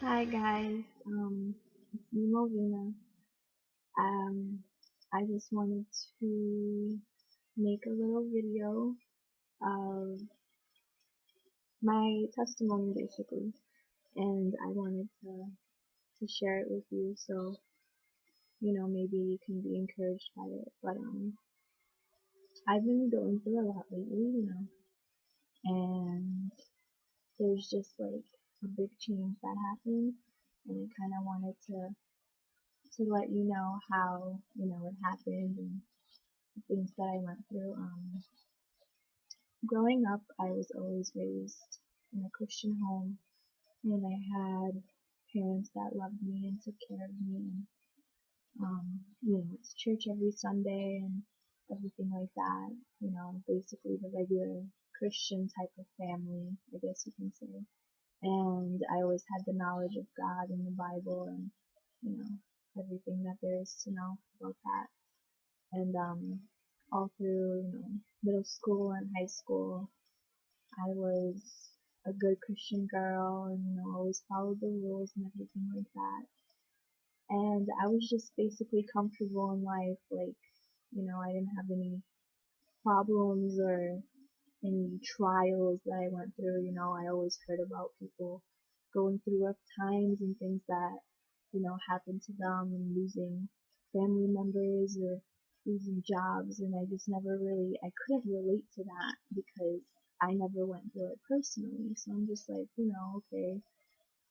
Hi guys, it's me Movina. Um, I just wanted to make a little video of my testimony basically, and I wanted to share it with you so maybe you can be encouraged by it. But I've been going through a lot lately, and there's just like a big change that happened, and I kind of wanted to let you know how it happened and things that I went through. Growing up, I was always raised in a Christian home, and I had parents that loved me and took care of me, and went to church every Sunday and everything like that. Basically the regular Christian type of family, I guess you can say. And I always had the knowledge of God and the Bible and you know everything that there is to know about that. And all through middle school and high school, I was a good Christian girl and always followed the rules and everything like that. And I was just basically comfortable in life. Like, I didn't have any problems or any trials that I went through. I always heard about people going through rough times and things that happened to them and losing family members or losing jobs, and I just never really I couldn't relate to that because I never went through it personally. So I'm just like, okay,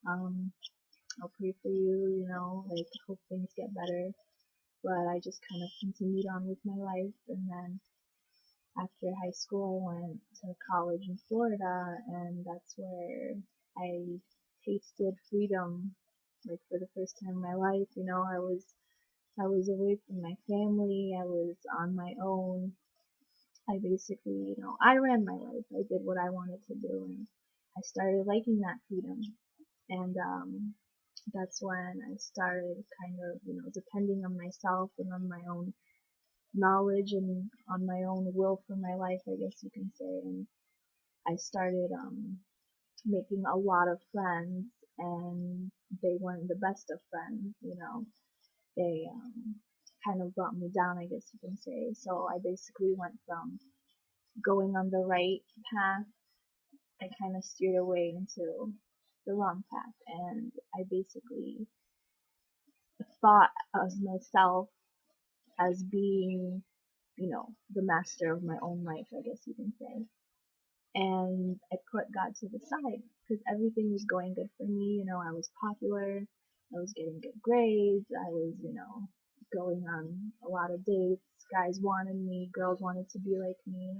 um, I'll pray for you, like hope things get better. But I just kind of continued on with my life, and then after high school I went to college in Florida, and that's where I tasted freedom, like for the first time in my life. I was away from my family. I was on my own. I basically, I ran my life. I did what I wanted to do, and I started liking that freedom. And that's when I started kind of, depending on myself and on my own knowledge and on my own will for my life, I guess you can say. And I started making a lot of friends, and they weren't the best of friends. They kind of brought me down, I guess you can say. So I basically went from going on the right path, I kind of steered away into the wrong path, and I basically thought of myself as being, the master of my own life, I guess you can say. And I put God to the side because everything was going good for me. I was popular, I was getting good grades, I was, going on a lot of dates. Guys wanted me, girls wanted to be like me.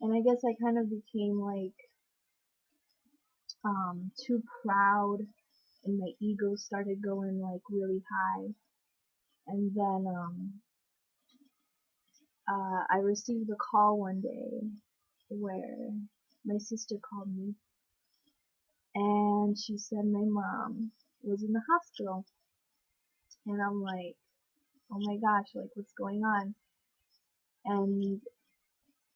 And I guess I kind of became like too proud, and my ego started going like really high. And then I received a call one day where my sister called me, and she said my mom was in the hospital. And I'm like, oh my gosh, like what's going on? And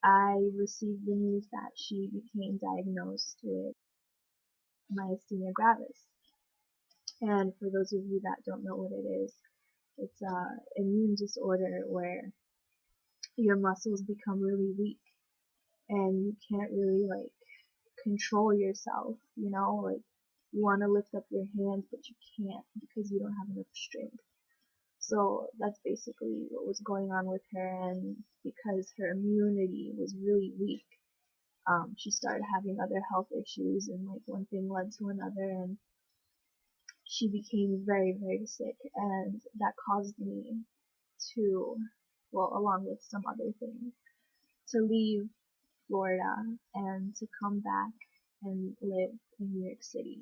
I received the news that she became diagnosed with myasthenia gravis. And for those of you that don't know what it is, it's a immune disorder where your muscles become really weak and you can't really like control yourself, like you want to lift up your hands but you can't because you don't have enough strength. So that's basically what was going on with her, and because her immunity was really weak, she started having other health issues, and like one thing led to another, and she became very, very sick, and that caused me to, well, along with some other things, to leave Florida and to come back and live in New York City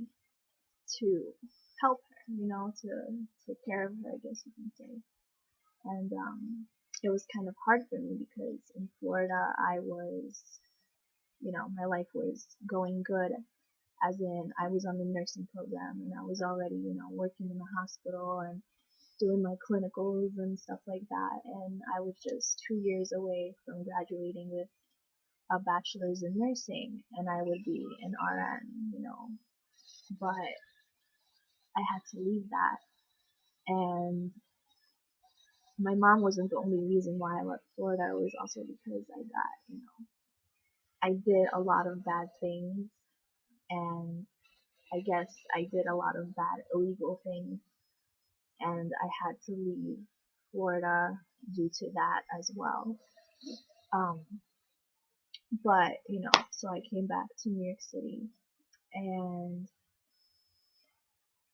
to help her, to take care of her, I guess you can say. And it was kind of hard for me because in Florida I was, my life was going good, as in I was on the nursing program and I was already, working in the hospital and doing my clinicals and stuff like that. And I was just 2 years away from graduating with a bachelor's in nursing, and I would be an RN. But I had to leave that. And my mom wasn't the only reason why I left Florida. It was also because I did a lot of bad things, and I guess I did a lot of bad illegal things, and I had to leave Florida due to that as well. Um, but, so I came back to New York City, and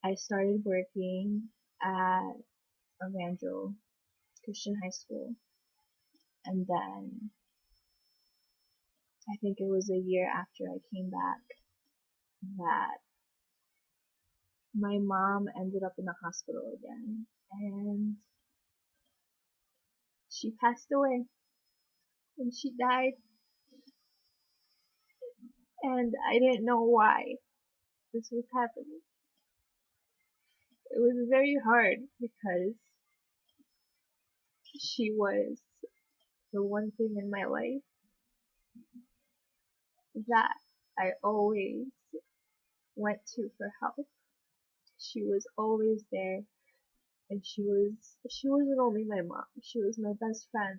I started working at Evangel Christian High School, and then I think it was a year after I came back that my mom ended up in the hospital again, and she passed away, and she died, and I didn't know why this was happening. It was very hard because she was the one thing in my life that I always went to for help. She was always there, and she wasn't only my mom, she was my best friend.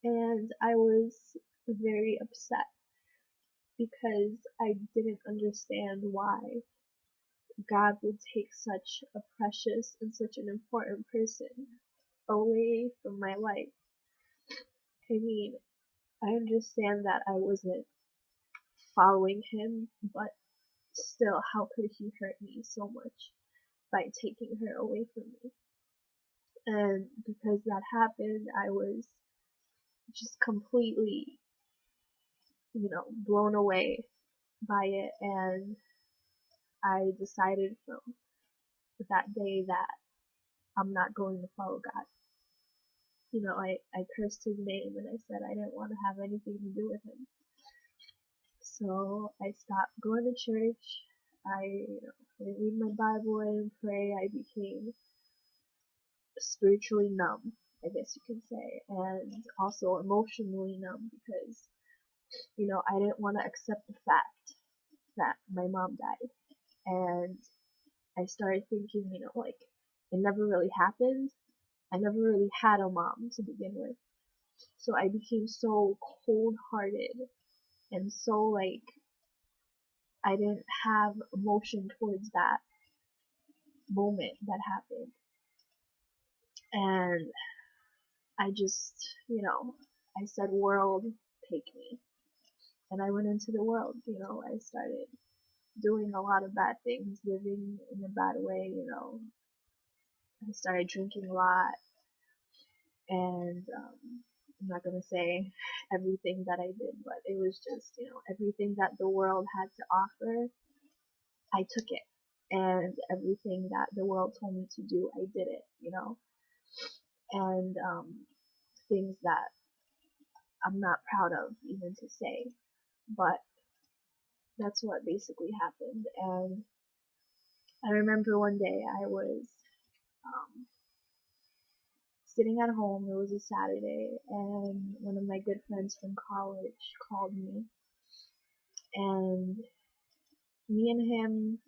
And I was very upset because I didn't understand why God would take such a precious and such an important person away from my life. I mean, I understand that I wasn't following him, but still, how could he hurt me so much by taking her away from me? And because that happened, I was just completely, blown away by it, and I decided from that day that I'm not going to follow God. I cursed his name, and I said I didn't want to have anything to do with him. So I stopped going to church. I didn't read my Bible, I didn't pray. I became spiritually numb, I guess you can say, and also emotionally numb because, I didn't want to accept the fact that my mom died. And I started thinking, it never really happened. I never really had a mom to begin with. So I became so cold-hearted and so, I didn't have emotion towards that moment that happened. And I just, I said, world, take me. And I went into the world, I started doing a lot of bad things, living in a bad way, I started drinking a lot, and I'm not gonna say everything that I did, but it was just, everything that the world had to offer, I took it. And everything that the world told me to do, I did it, and things that I'm not proud of even to say, but that's what basically happened. And I remember one day I was um, sitting at home. It was a Saturday, and one of my good friends from college called me, and me and him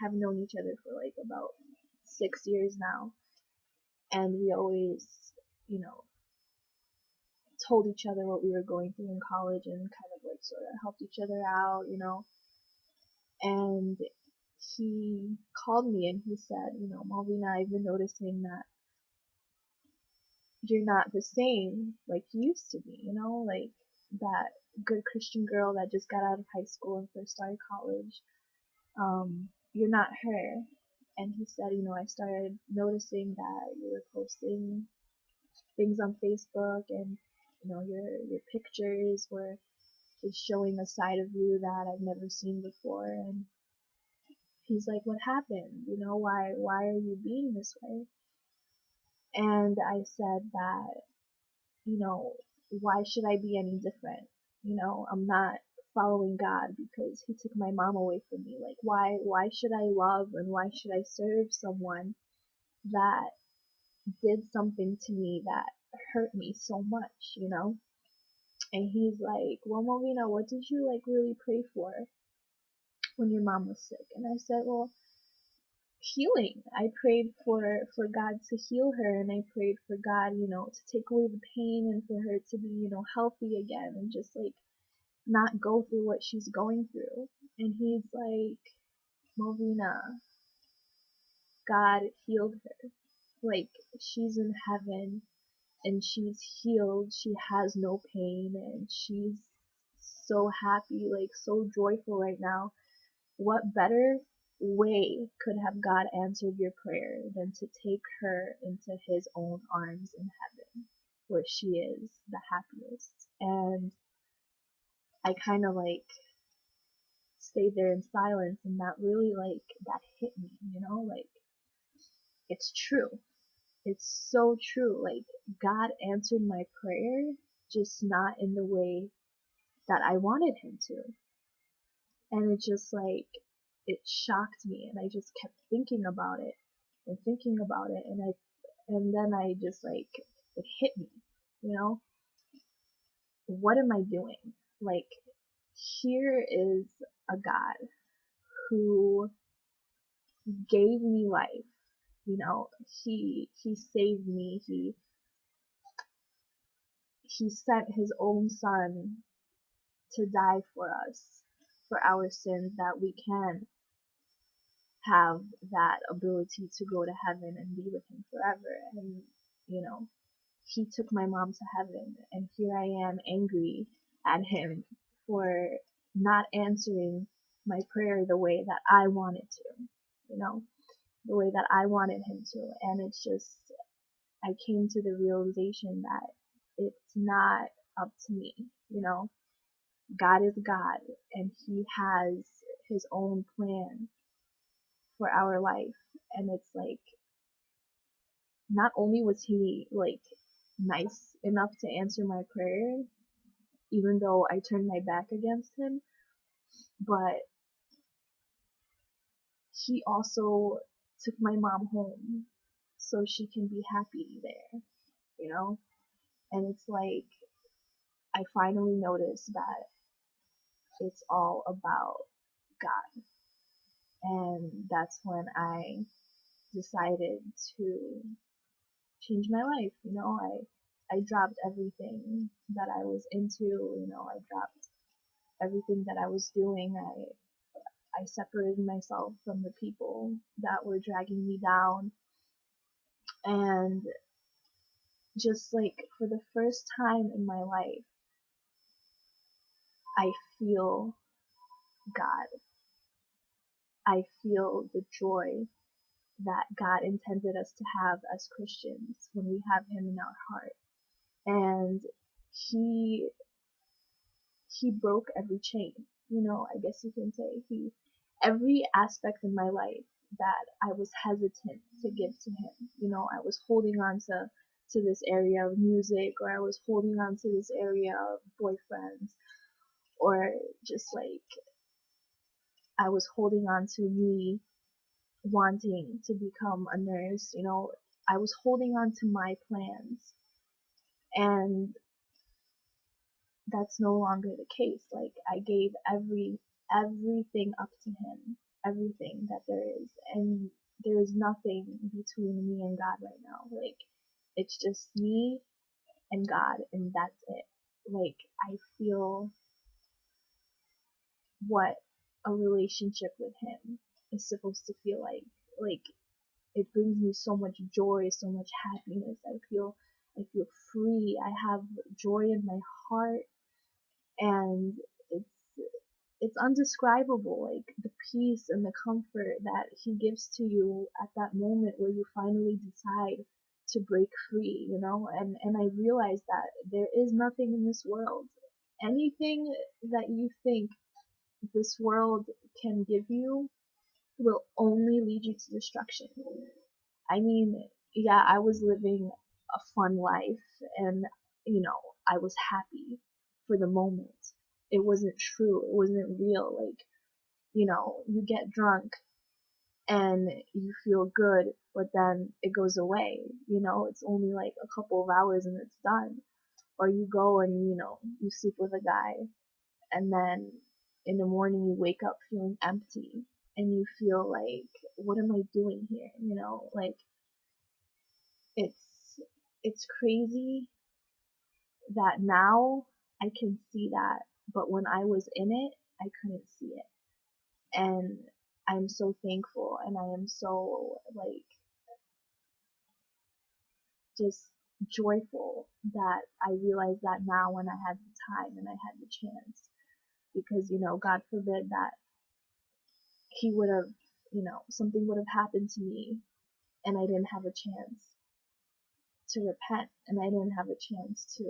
have known each other for about 6 years now, and we always, you know, told each other what we were going through in college and kind of sort of helped each other out, and he called me and he said, Malvina, I've been noticing that you're not the same like you used to be, like that good Christian girl that just got out of high school and first started college. You're not her. And he said, I started noticing that you were posting things on Facebook, and your pictures were just showing a side of you that I've never seen before. And he's like, what happened? Why are you being this way? And I said that, why should I be any different? I'm not following God because he took my mom away from me. Like, why should I love and why should I serve someone that did something to me that hurt me so much? And he's like, well, Malvina, what did you really pray for? when your mom was sick? And I said, well, healing. I prayed for God to heal her, and I prayed for God, to take away the pain and for her to be, healthy again and just like not go through what she's going through. And he's like, Melvina, God healed her. Like, she's in heaven and she's healed. She has no pain and she's so happy, like so joyful right now. What better way could have God answered your prayer than to take her into his own arms in heaven, where she is the happiest? And I kind of like stayed there in silence, and that really like that hit me, like it's true. It's so true. Like, God answered my prayer, just not in the way that I wanted him to. And it just like, it shocked me, and I just kept thinking about it and thinking about it, and then I just like, it hit me, what am I doing? Like, here is a God who gave me life, he saved me, he sent his own son to die for us, for our sins, that we can have that ability to go to heaven and be with him forever. And, he took my mom to heaven, and here I am angry at him for not answering my prayer the way that I wanted to, the way that I wanted him to. And it's just, I came to the realization that it's not up to me, God is God, and he has his own plan for our life. And it's like, not only was he like nice enough to answer my prayer, even though I turned my back against him, but he also took my mom home so she can be happy there, And it's like, I finally noticed that it's all about God. And that's when I decided to change my life. I dropped everything that I was into. I dropped everything that I was doing. I separated myself from the people that were dragging me down. And just like, for the first time in my life, I feel God. I feel the joy that God intended us to have as Christians when we have him in our heart. And he broke every chain, I guess you can say. Every aspect in my life that I was hesitant to give to him, I was holding on to this area of music, or I was holding on to this area of boyfriends, or just like, I was holding on to me wanting to become a nurse, I was holding on to my plans, and that's no longer the case. Like, I gave everything up to him, everything that there is, and there is nothing between me and God right now. Like, it's just me and God, and that's it. Like, I feel what a relationship with him is supposed to feel like. Like, it brings me so much joy, so much happiness. I feel free. I have joy in my heart, and it's undescribable, like the peace and the comfort that he gives to you at that moment where you finally decide to break free, and I realize that there is nothing in this world, anything that you think this world can give you will only lead you to destruction. I mean, yeah, I was living a fun life, and I was happy for the moment. It wasn't true. It wasn't real. Like, you get drunk and you feel good, but then it goes away. It's only like a couple of hours and it's done. Or you go and, you sleep with a guy, and then in the morning you wake up feeling empty and you feel like, what am I doing here? You know, like it's crazy that now I can see that, but when I was in it, I couldn't see it. And I'm so thankful, and I am so like just joyful that I realized that now when I had the time and I had the chance. Because, you know, God forbid that he would have, you know, something would have happened to me and I didn't have a chance to repent, and I didn't have a chance to,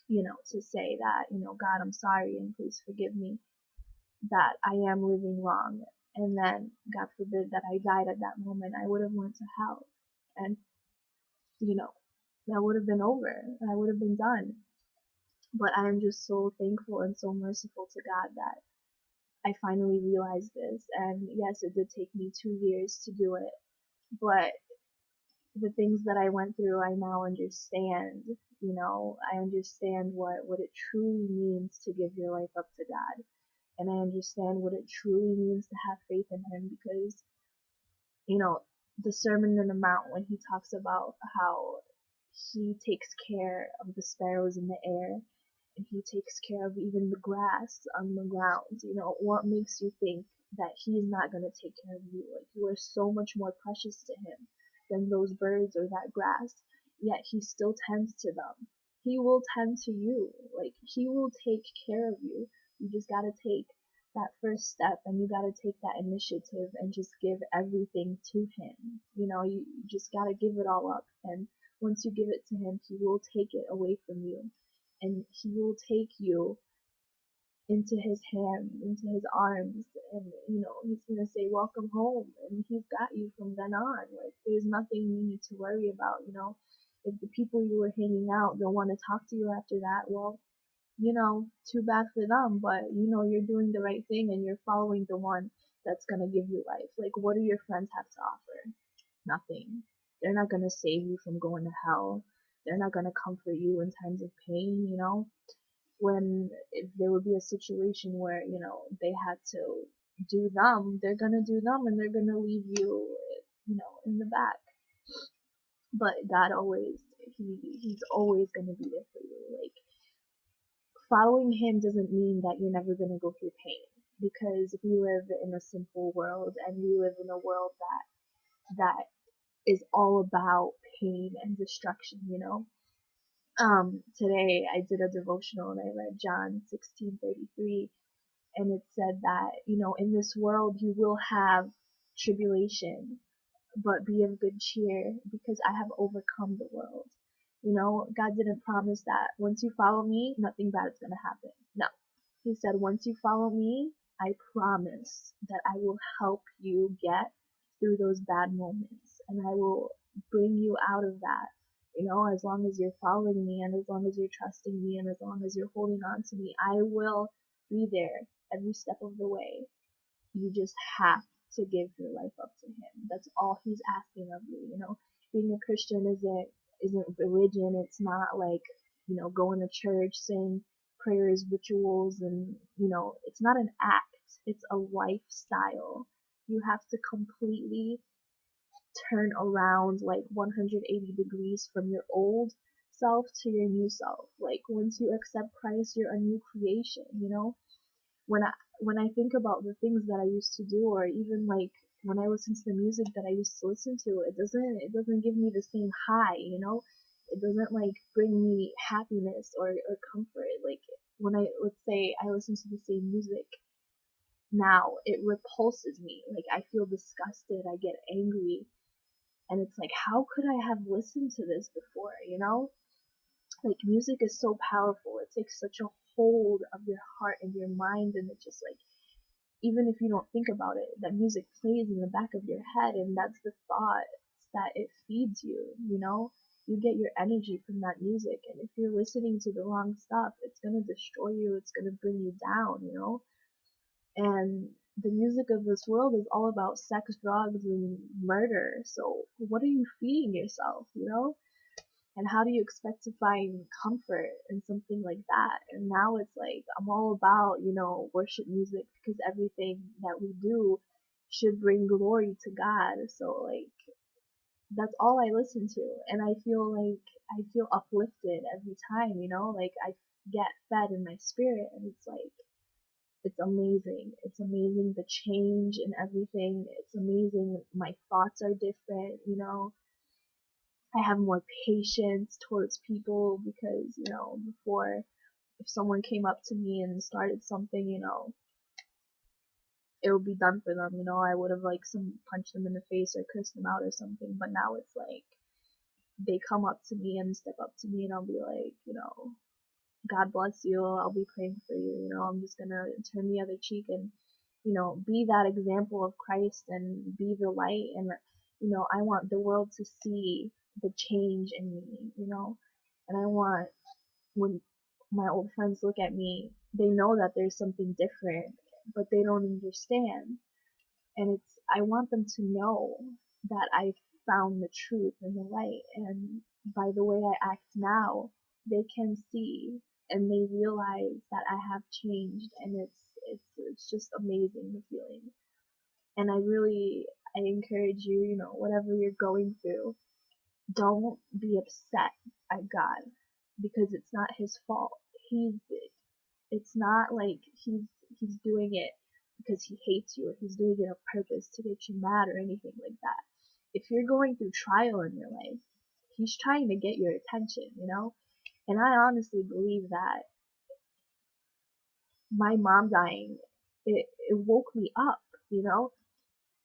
you know, to say that, you know, God, I'm sorry and please forgive me that I am living wrong. And then, God forbid that I died at that moment, I would have went to hell. And, you know, that would have been over. I would have been done. But I'm just so thankful and so merciful to God that I finally realized this. And yes, it did take me 2 years to do it. But the things that I went through, I now understand. You know, I understand what it truly means to give your life up to God. And I understand what it truly means to have faith in Him, because, you know, the Sermon on the Mount, when He talks about how He takes care of the sparrows in the air, and He takes care of even the grass on the ground, you know, what makes you think that He's not going to take care of you? Like, you are so much more precious to Him than those birds or that grass, yet He still tends to them. He will tend to you. Like, He will take care of you. You just gotta take that first step, and you gotta take that initiative and just give everything to Him. You know, you just gotta give it all up, and once you give it to Him, He will take it away from you, and He will take you into His hands, into His arms, and, you know, He's gonna say, welcome home, and He's got you from then on. Like, there's nothing you need to worry about, you know. If the people you were hanging out don't want to talk to you after that, well, you know, too bad for them, but, you know, you're doing the right thing and you're following the one that's gonna give you life. Like, what do your friends have to offer? Nothing. They're not gonna save you from going to hell. They're not gonna comfort you in times of pain, you know. When if there would be a situation where, you know, they had to do them, they're gonna do them, and they're gonna leave you, you know, in the back. But God always, He's always gonna be there for you. Like, following Him doesn't mean that you're never gonna go through pain, because we live in a sinful world, and we live in a world that is all about pain and destruction, you know. Today I did a devotional and I read John 16:33, and it said that, you know, in this world you will have tribulation, but be of good cheer, because I have overcome the world. You know, God didn't promise that once you follow me, nothing bad is going to happen. No. He said, once you follow me, I promise that I will help you get through those bad moments, and I will bring you out of that. You know, as long as you're following me, and as long as you're trusting me, and as long as you're holding on to me, I will be there every step of the way. You just have to give your life up to Him. That's all He's asking of you. You know, being a Christian isn't religion. It's not like, you know, going to church, saying prayers, rituals, and, you know, it's not an act. It's a lifestyle. You have to completely turn around like 180 degrees from your old self to your new self. Like, once you accept Christ, you're a new creation, you know? When I think about the things that I used to do, or even like when I listen to the music that I used to listen to, it doesn't give me the same high, you know? It doesn't like bring me happiness or comfort. Like, when let's say I listen to the same music now, it repulses me. Like, I feel disgusted, I get angry, and it's like, how could I have listened to this before, you know? Like, music is so powerful. It takes such a hold of your heart and your mind, and it just like, even if you don't think about it, that music plays in the back of your head, and that's the thoughts that it feeds you, you know? You get your energy from that music, and if you're listening to the wrong stuff, it's gonna destroy you, it's gonna bring you down, you know? And the music of this world is all about sex, drugs, and murder, so what are you feeding yourself, you know? And how do you expect to find comfort in something like that? And now it's like I'm all about, worship music, because everything that we do should bring glory to God. So like that's all I listen to, and I feel uplifted every time, like I get fed in my spirit, and it's like it's amazing. It's amazing the change and everything. It's amazing. My thoughts are different, I have more patience towards people because, before, if someone came up to me and started something, it would be done for them, I would have like punched them in the face or cursed them out or something. But now it's like they come up to me and step up to me, and I'll be like, God bless you. I'll be praying for you. I'm just gonna turn the other cheek and, be that example of Christ and be the light. And, I want the world to see the change in me, and I want when my old friends look at me, they know that there's something different, but they don't understand. And I want them to know that I found the truth and the light, and by the way I act now, they can see and they realize that I have changed, and it's just amazing, the feeling. And I encourage you, whatever you're going through, don't be upset at God, because it's not his fault. He's it's not like he's doing it because he hates you, or he's doing it on purpose to get you mad or anything like that. If you're going through trial in your life, he's trying to get your attention, And I honestly believe that my mom dying, it woke me up,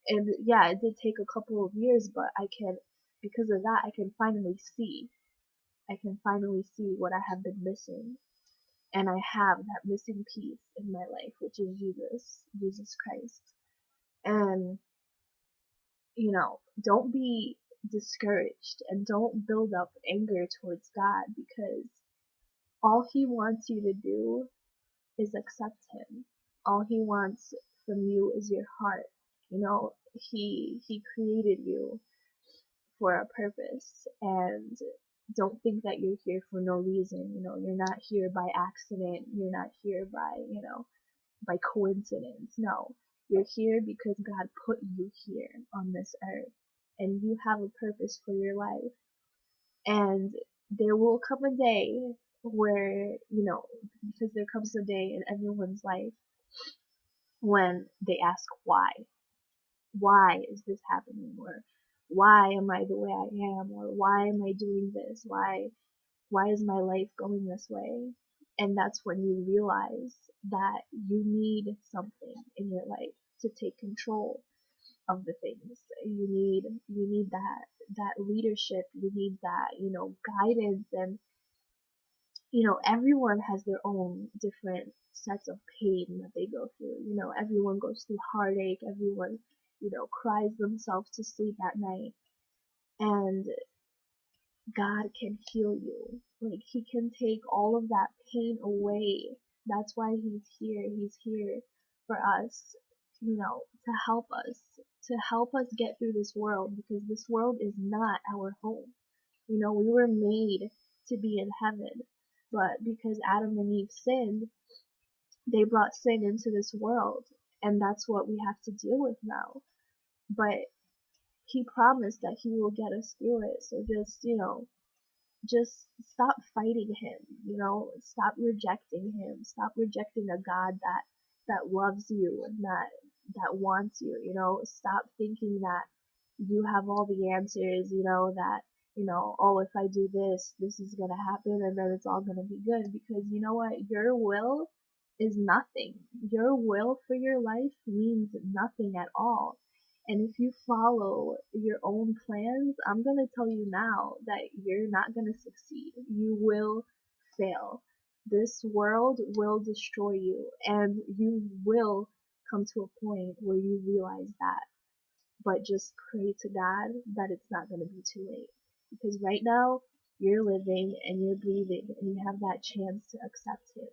And yeah, it did take a couple of years, but because of that, I can finally see. I can finally see what I have been missing. And I have that missing piece in my life, which is Jesus Christ. And, don't be discouraged and don't build up anger towards God, because all he wants you to do is accept him. All he wants from you is your heart. He created you for a purpose, and don't think that you're here for no reason. You're not here by accident. You're not here by coincidence. No, you're here because God put you here on this earth, and you have a purpose for your life. And there will come a day where, because there comes a day in everyone's life when they ask why. Why is this happening? Or why am I the way I am? Or why am I doing this? Why is my life going this way? And that's when you realize that you need something in your life to take control of the things. You need that leadership. You need that, guidance. And, everyone has their own different sets of pain that they go through. Everyone goes through heartache. Everyone, cries themselves to sleep at night. And God can heal you. Like, he can take all of that pain away. That's why he's here. He's here for us, to help us get through this world, because this world is not our home. We were made to be in heaven, but because Adam and Eve sinned, they brought sin into this world, and that's what we have to deal with now. But he promised that he will get us through it. So just stop fighting him, stop rejecting him, stop rejecting a God that loves you and that wants you, stop thinking that you have all the answers, that, oh, if I do this, this is gonna happen and then it's all gonna be good. Because you know what? Your will is nothing. Your will for your life means nothing at all. And if you follow your own plans, I'm going to tell you now that you're not going to succeed. You will fail. This world will destroy you, and you will come to a point where you realize that. But just pray to God that it's not going to be too late. Because right now, you're living and you're breathing, and you have that chance to accept Him.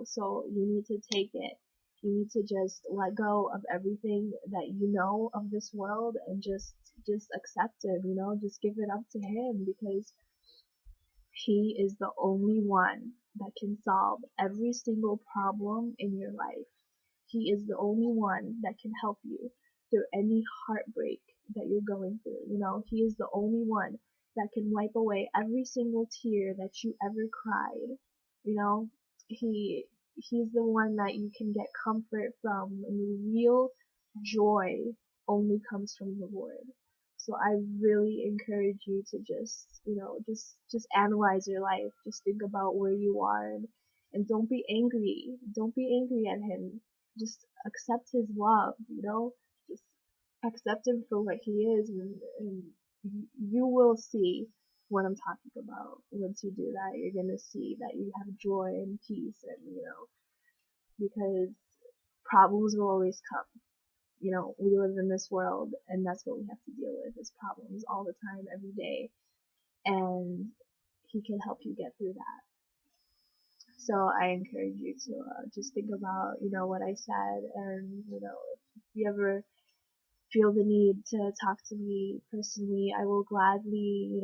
So you need to take it. You need to just let go of everything that you know of this world and just accept Him, just give it up to Him, because He is the only one that can solve every single problem in your life. He is the only one that can help you through any heartbreak that you're going through. He is the only one that can wipe away every single tear that you ever cried. You know, he's the one that you can get comfort from, and real joy only comes from the Lord. So I really encourage you to just analyze your life. Just think about where you are, and don't be angry. Don't be angry at him. Just accept his love, just accept him for what he is, and you will see what I'm talking about. Once you do that, you're gonna see that you have joy and peace, and because problems will always come. We live in this world, and that's what we have to deal with, is problems all the time, every day, and he can help you get through that. So I encourage you to just think about, what I said, and, if you ever feel the need to talk to me personally, I will gladly,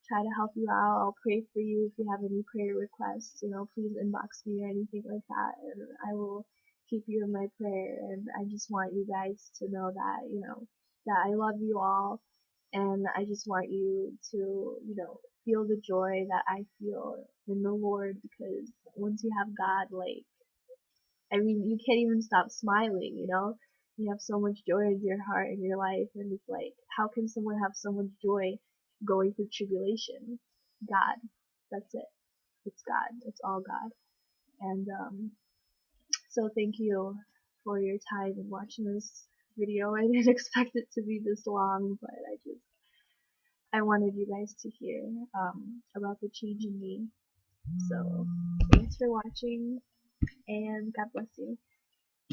try to help you out. I'll pray for you if you have any prayer requests. Please inbox me or anything like that, and I will keep you in my prayer. And I just want you guys to know that, that I love you all, and I just want you to, feel the joy that I feel in the Lord, because once you have God, you can't even stop smiling, You have so much joy in your heart and your life, and it's like, how can someone have so much joy going through tribulation? God. That's it. It's God. It's all God. And so thank you for your time in watching this video. I didn't expect it to be this long, but I wanted you guys to hear about the change in me. So thanks for watching, and God bless you.